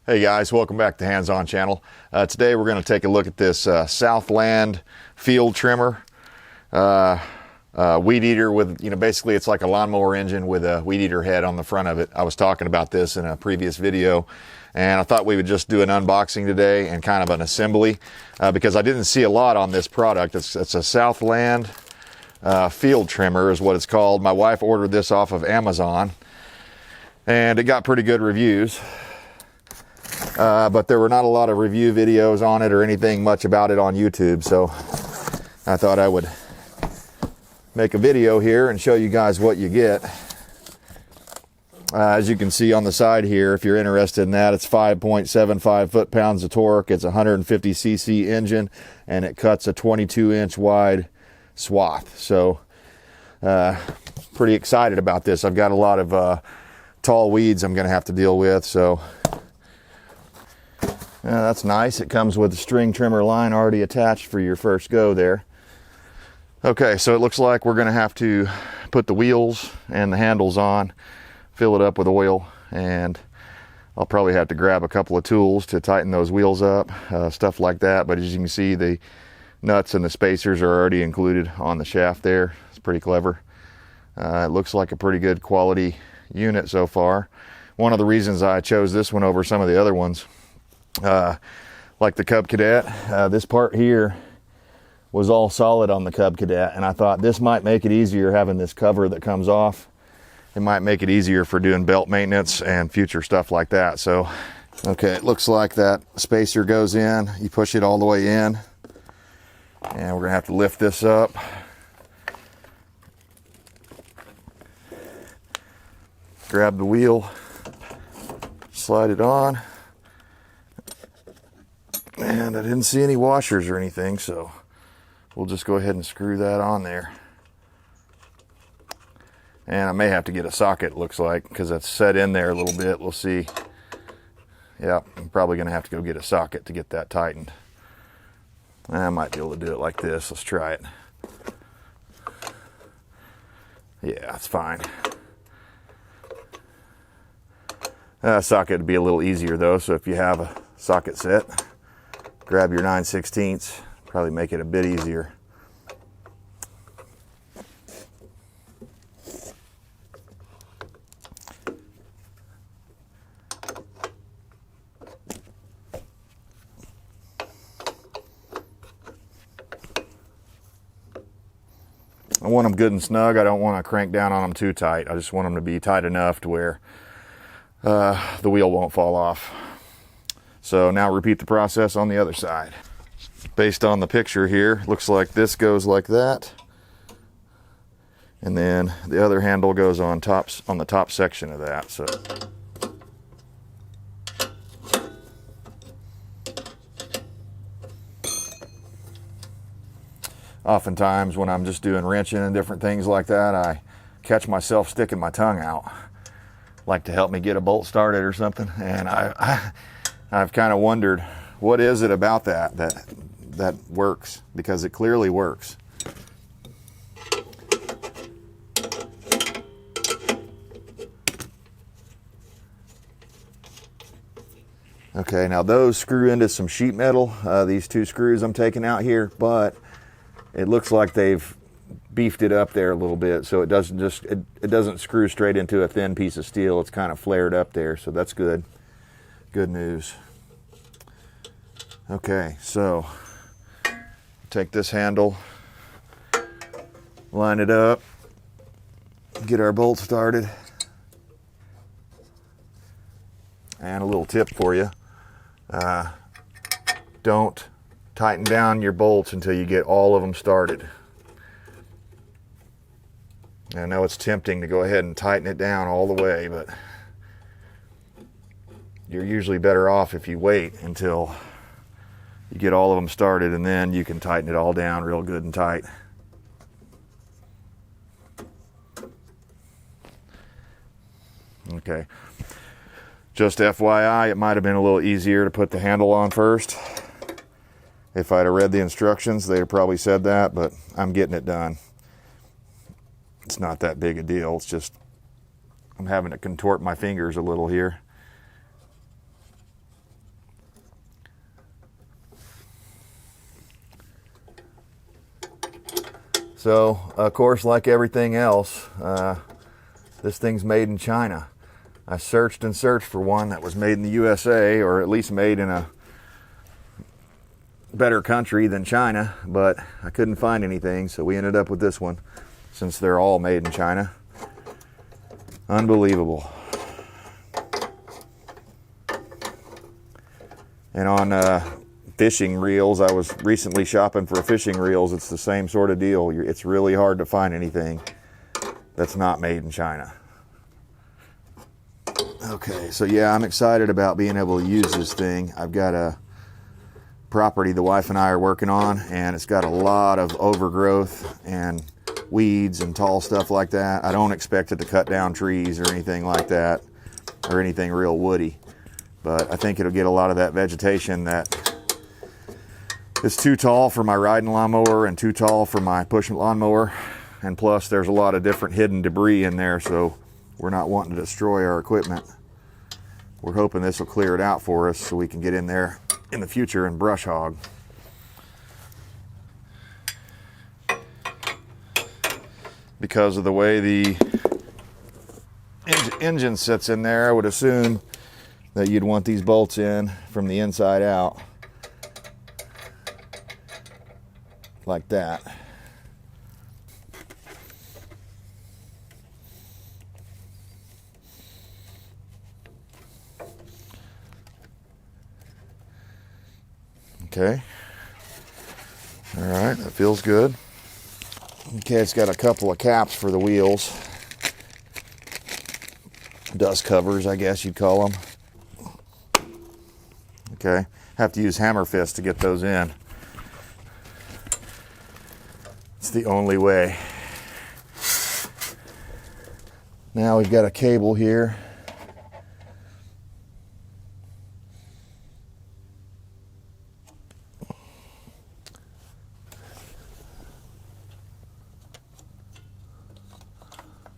Hey guys, welcome back to Hands On Channel. Today we're going to take a look at this Southland field trimmer, weed eater with, basically it's like a lawnmower engine with a weed eater head on the front of it. I was talking about this in a previous video, and I thought we would just do an unboxing today and kind of an assembly because I didn't see a lot on this product. It's a Southland field trimmer is what it's called. My wife ordered this off of Amazon, and it got pretty good reviews. But there were not a lot of review videos on it or anything much about it on YouTube, so I thought I would make a video here and show you guys what you get. As you can see on the side here, if you're interested in that, it's 5.75 foot-pounds of torque. It's a 150cc engine, and it cuts a 22-inch wide swath. So pretty excited about this. I've got a lot of tall weeds I'm going to have to deal with, so yeah, that's nice. It comes with a string trimmer line already attached for your first go there. Okay, so it looks like we're going to have to put the wheels and the handles on, fill it up with oil, and I'll probably have to grab a couple of tools to tighten those wheels up, stuff like that. But as you can see, the nuts and the spacers are already included on the shaft there. It's pretty clever. It looks like a pretty good quality unit so far. One of the reasons I chose this one over some of the other ones, like the Cub Cadet, this part here was all solid on the Cub Cadet, and I thought this might make it easier having this cover that comes off. It might make it easier for doing belt maintenance and future stuff like that. So, okay, it looks like that spacer goes in. You push it all the way in, and we're gonna have to lift this up. Grab the wheel, slide it on. And I didn't see any washers or anything, so we'll just go ahead and screw that on there. And I may have to get a socket, it looks like, because that's set in there a little bit. We'll see. Yeah, I'm probably going to have to go get a socket to get that tightened. I might be able to do it like this. Let's try it. Yeah, that's fine. Socket would be a little easier though, so if you have a socket set, grab your 9/16, probably make it a bit easier. I want them good and snug. I don't want to crank down on them too tight. I just want them to be tight enough to where the wheel won't fall off. So now repeat the process on the other side. Based on the picture here, looks like this goes like that. And then the other handle goes on the top section of that. So oftentimes when I'm just doing wrenching and different things like that, I catch myself sticking my tongue out, like to help me get a bolt started or something. And I've kind of wondered, what is it about that works? Because it clearly works. Okay, now those screw into some sheet metal, these two screws I'm taking out here, but it looks like they've beefed it up there a little bit, so it doesn't screw straight into a thin piece of steel. It's kind of flared up there, so that's good. Good news. Okay, so take this handle, line it up, get our bolt started. And a little tip for you, don't tighten down your bolts until you get all of them started. I know it's tempting to go ahead and tighten it down all the way, but you're usually better off if you wait until you get all of them started, and then you can tighten it all down real good and tight. Okay. Just FYI, it might have been a little easier to put the handle on first. If I'd have read the instructions, they'd have probably said that, but I'm getting it done. It's not that big a deal. It's just I'm having to contort my fingers a little here. So, of course, like everything else, this thing's made in China. I searched and searched for one that was made in the USA, or at least made in a better country than China, but I couldn't find anything, so we ended up with this one, since they're all made in China. Unbelievable. And on fishing reels, I was recently shopping for fishing reels. It's the same sort of deal. It's really hard to find anything that's not made in China. Okay, so yeah, I'm excited about being able to use this thing. I've got a property the wife and I are working on, and it's got a lot of overgrowth and weeds and tall stuff like that. I don't expect it to cut down trees or anything like that, or anything real woody, but I think it'll get a lot of that vegetation that is too tall for my riding lawnmower and too tall for my push lawnmower. And plus there's a lot of different hidden debris in there, so we're not wanting to destroy our equipment. We're hoping this will clear it out for us so we can get in there in the future and brush hog. Because of the way the engine sits in there, I would assume that you'd want these bolts in from the inside out, like that. Okay. All right, that feels good. Okay, it's got a couple of caps for the wheels. Dust covers, I guess you'd call them. Okay, have to use hammer fist to get those in. It's the only way. Now we've got a cable here.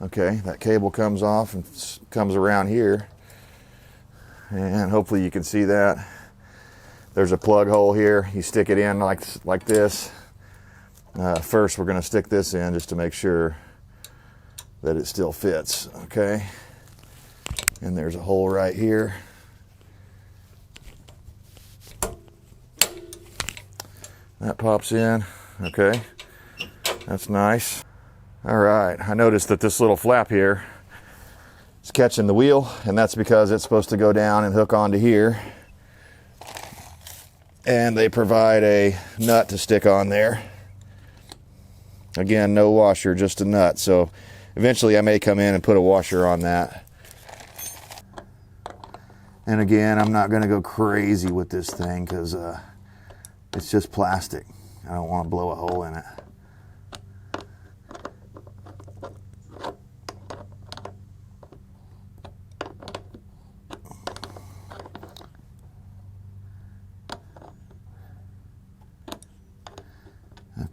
Okay, that cable comes off and comes around here, and hopefully you can see that. There's a plug hole here. You stick it in like this. First we're going to stick this in just to make sure that it still fits. Okay, and there's a hole right here. That pops in. Okay, that's nice. All right, I noticed that this little flap here is catching the wheel, and that's because it's supposed to go down and hook onto here. And they provide a nut to stick on there. Again, no washer, just a nut. So eventually I may come in and put a washer on that. And again, I'm not gonna go crazy with this thing because it's just plastic. I don't want to blow a hole in it.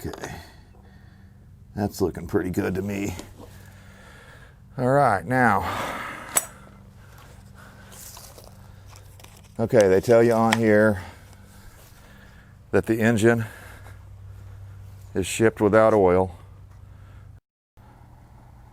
Okay, that's looking pretty good to me. All right, now, okay, they tell you on here that the engine is shipped without oil.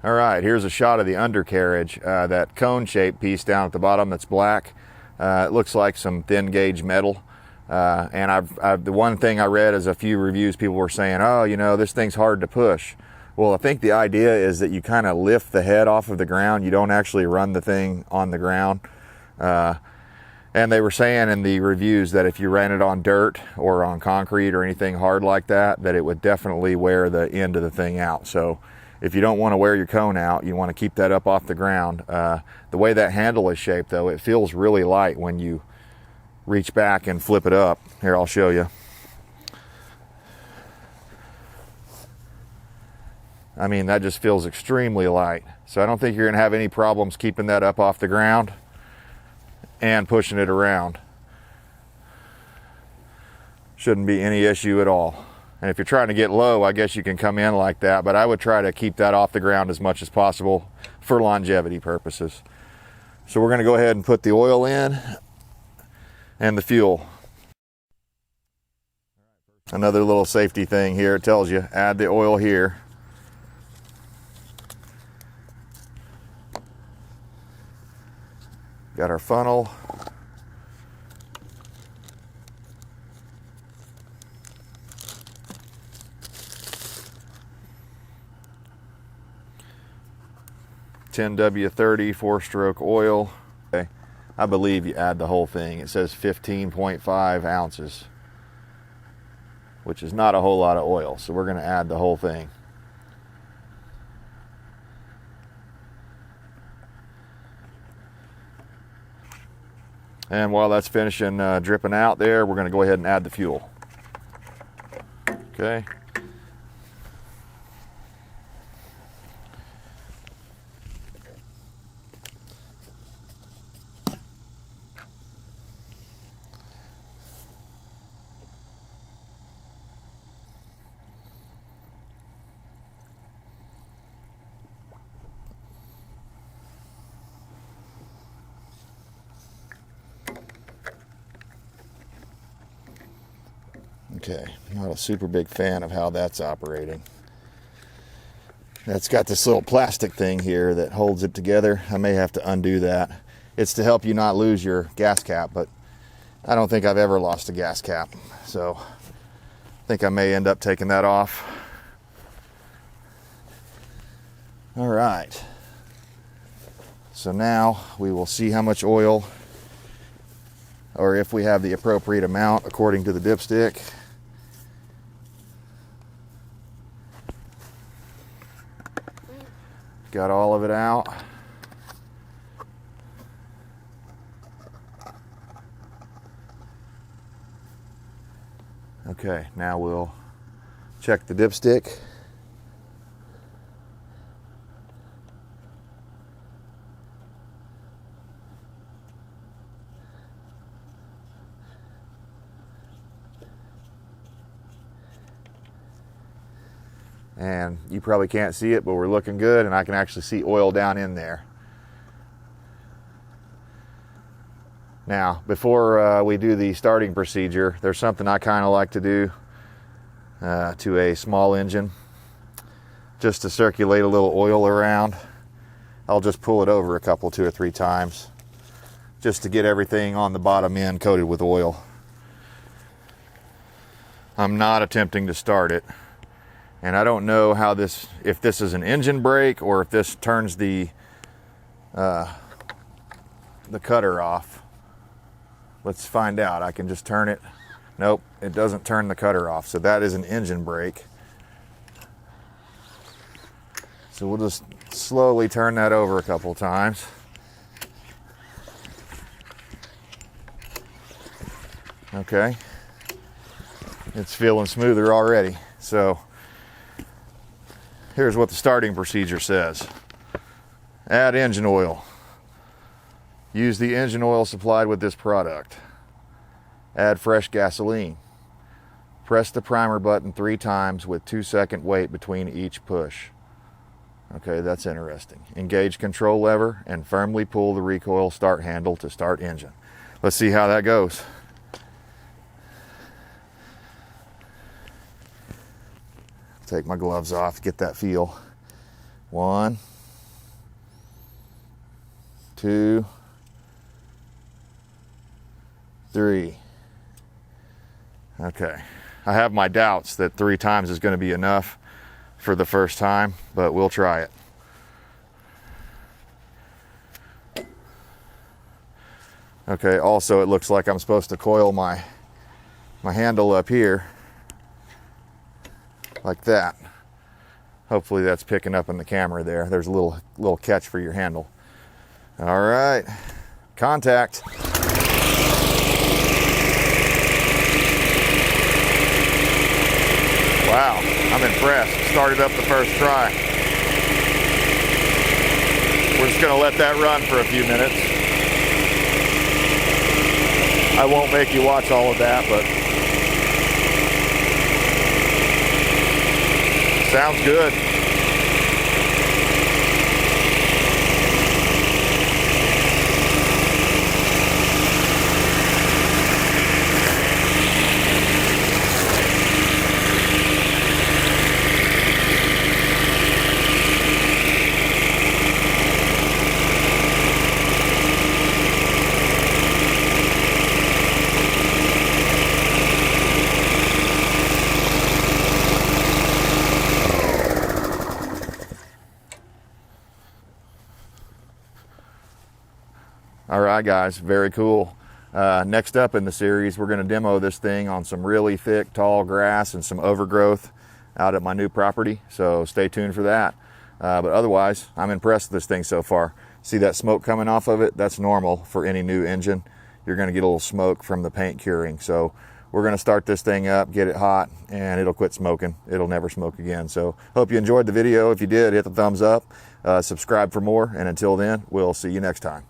All right, here's a shot of the undercarriage, that cone-shaped piece down at the bottom that's black. It looks like some thin gauge metal. And the one thing I read is a few reviews, people were saying, oh, you know, this thing's hard to push. Well, I think the idea is that you kind of lift the head off of the ground. You don't actually run the thing on the ground. And they were saying in the reviews that if you ran it on dirt or on concrete or anything hard like that, that it would definitely wear the end of the thing out. So if you don't want to wear your cone out, you want to keep that up off the ground. The way that handle is shaped, though, it feels really light when you reach back and flip it up. Here, I'll show you. I mean, that just feels extremely light. So I don't think you're going to have any problems keeping that up off the ground and pushing it around. Shouldn't be any issue at all. And if you're trying to get low, I guess you can come in like that, but I would try to keep that off the ground as much as possible for longevity purposes. So we're going to go ahead and put the oil in and the fuel. Another little safety thing here, it tells you add the oil here. Got our funnel. W30 4-stroke oil. Okay. I believe you add the whole thing. It says 15.5 ounces, which is not a whole lot of oil. So we're going to add the whole thing. And while that's finishing dripping out there, we're going to go ahead and add the fuel. Okay. Okay, not a super big fan of how that's operating. That's got this little plastic thing here that holds it together. I may have to undo that. It's to help you not lose your gas cap, but I don't think I've ever lost a gas cap. So I think I may end up taking that off. All right. So now we will see how much oil, or if we have the appropriate amount according to the dipstick. Got all of it out. Okay, now we'll check the dipstick. And you probably can't see it, but we're looking good, and I can actually see oil down in there. Now, before we do the starting procedure, there's something I kind of like to do to a small engine, just to circulate a little oil around. I'll just pull it over a couple, 2 or 3 times, just to get everything on the bottom end coated with oil. I'm not attempting to start it. And I don't know how this, if this is an engine brake or if this turns the cutter off. Let's find out. I can just turn it. Nope, it doesn't turn the cutter off. So that is an engine brake. So we'll just slowly turn that over a couple times. Okay. It's feeling smoother already. So here's what the starting procedure says. Add engine oil. Use the engine oil supplied with this product. Add fresh gasoline. Press the primer button 3 times with 2-second wait between each push. Okay, that's interesting. Engage control lever and firmly pull the recoil start handle to start engine. Let's see how that goes. Take my gloves off, get that feel. 1, 2, 3. Okay. I have my doubts that 3 times is going to be enough for the first time, but we'll try it. Okay, also it looks like I'm supposed to coil my handle up here like that. Hopefully that's picking up in the camera there. There's a little catch for your handle. All right, contact. Wow, I'm impressed. Started up the first try. We're just gonna let that run for a few minutes. I won't make you watch all of that, but sounds good. right, guys, very cool. Next up in the series, we're going to demo this thing on some really thick, tall grass and some overgrowth out at my new property. So stay tuned for that. But otherwise, I'm impressed with this thing so far. See that smoke coming off of it? That's normal for any new engine. You're going to get a little smoke from the paint curing. So we're going to start this thing up, get it hot, and it'll quit smoking. It'll never smoke again. So hope you enjoyed the video. If you did, hit the thumbs up, subscribe for more, and until then, we'll see you next time.